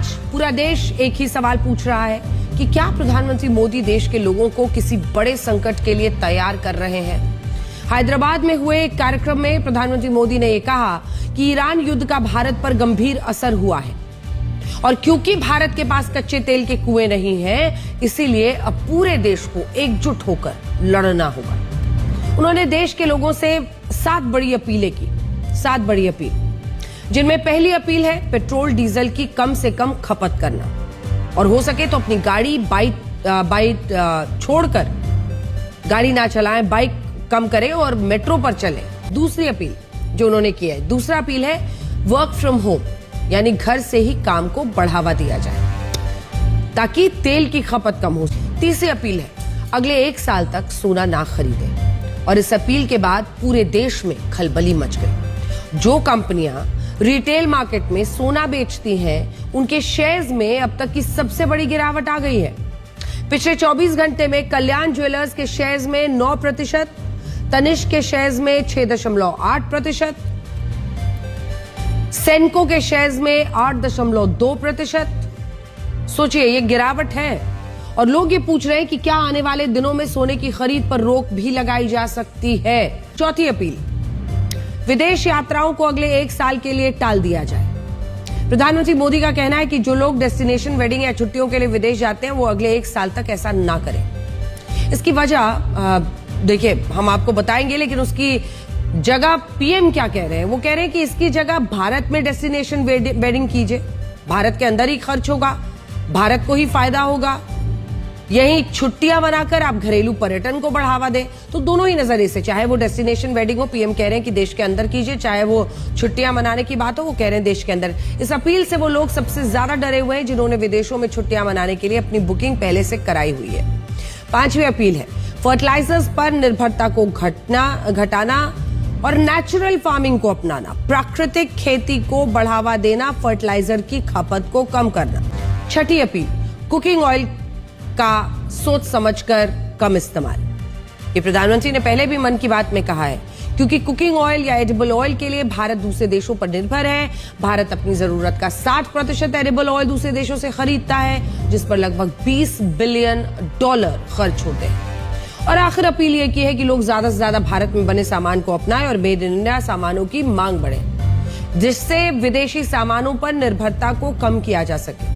आज पूरा देश एक ही सवाल पूछ रहा है कि क्या प्रधानमंत्री मोदी देश के लोगों को किसी बड़े संकट के लिए तैयार कर रहे हैं। हैदराबाद में हुए एक कार्यक्रम में प्रधानमंत्री मोदी ने यह कहा कि ईरान युद्ध का भारत पर गंभीर असर हुआ है और क्योंकि भारत के पास कच्चे तेल के कुएं नहीं हैं, इसीलिए अब पूरे देश को एकजुट होकर लड़ना होगा। उन्होंने देश के लोगों से 7 बड़ी अपीलें की, 7 बड़ी अपील, जिनमें पहली अपील है पेट्रोल डीजल की कम से कम खपत करना और हो सके तो अपनी गाड़ी बाइक छोड़कर गाड़ी ना चलाएं, बाइक कम करें और मेट्रो पर चलें। दूसरी अपील जो उन्होंने की है, दूसरा अपील है वर्क फ्रॉम होम, यानी घर से ही काम को बढ़ावा दिया जाए ताकि तेल की खपत कम हो। तीसरी अपील है अगले 1 साल तक सोना ना खरीदें और इस अपील के बाद पूरे देश में खलबली मच गई। जो कंपनियां रिटेल मार्केट में सोना बेचती हैं, उनके शेयर्स में अब तक की सबसे बड़ी गिरावट आ गई है। पिछले 24 घंटे में कल्याण ज्वेलर्स के शेयर्स में 9%, तनिष्क के शेयर्स में 6.8%, सेनको के शेयर्स में 8.2%। सोचिए, ये गिरावट है और लोग ये पूछ रहे हैं कि क्या आने वाले दिनों में सोने की खरीद पर रोक भी लगाई जा सकती है। चौथी अपील, विदेश यात्राओं को अगले 1 साल के लिए टाल दिया जाए। प्रधानमंत्री मोदी का कहना है कि जो लोग डेस्टिनेशन वेडिंग या छुट्टियों के लिए विदेश जाते हैं, वो अगले 1 साल तक ऐसा ना करें। इसकी वजह देखिए हम आपको बताएंगे, लेकिन उसकी जगह पीएम क्या कह रहे हैं, वो कह रहे हैं कि इसकी जगह भारत में डेस्टिनेशन वेडिंग कीजिए, भारत के अंदर ही खर्च होगा, भारत को ही फायदा होगा। यही छुट्टियां बनाकर आप घरेलू पर्यटन को बढ़ावा दें। तो दोनों ही नजरिए से, चाहे वो डेस्टिनेशन वेडिंग हो, पीएम कह रहे हैं कि देश के अंदर कीजिए, चाहे वो छुट्टियां मनाने की बात हो, वो कह रहे हैं देश के अंदर। इस अपील से वो लोग सबसे ज्यादा डरे हुए हैं जिन्होंने विदेशों में छुट्टियां मनाने के लिए अपनी बुकिंग पहले से कराई हुई है। 5वीं अपील है फर्टिलाइजर्स पर निर्भरता को घटाना और नेचुरल फार्मिंग को अपनाना, प्राकृतिक खेती को बढ़ावा देना, फर्टिलाइजर की खपत को कम करना। 6ठी अपील, कुकिंग ऑयल का सोच समझकर कम इस्तेमाल। ये प्रधानमंत्री ने पहले भी मन की बात में कहा है, क्योंकि कुकिंग ऑयल या एडिबल ऑयल के लिए भारत दूसरे देशों पर निर्भर है। भारत अपनी जरूरत का 60% एडिबल ऑयल दूसरे देशों से खरीदता है, जिस पर लगभग $20 बिलियन खर्च होते हैं। और आखिर अपील ये की है कि लोग ज्यादा से ज्यादा भारत में बने सामान को अपनाएं और मेड इन इंडिया सामानों की मांग बढ़े, जिससे विदेशी सामानों पर निर्भरता को कम किया जा सके।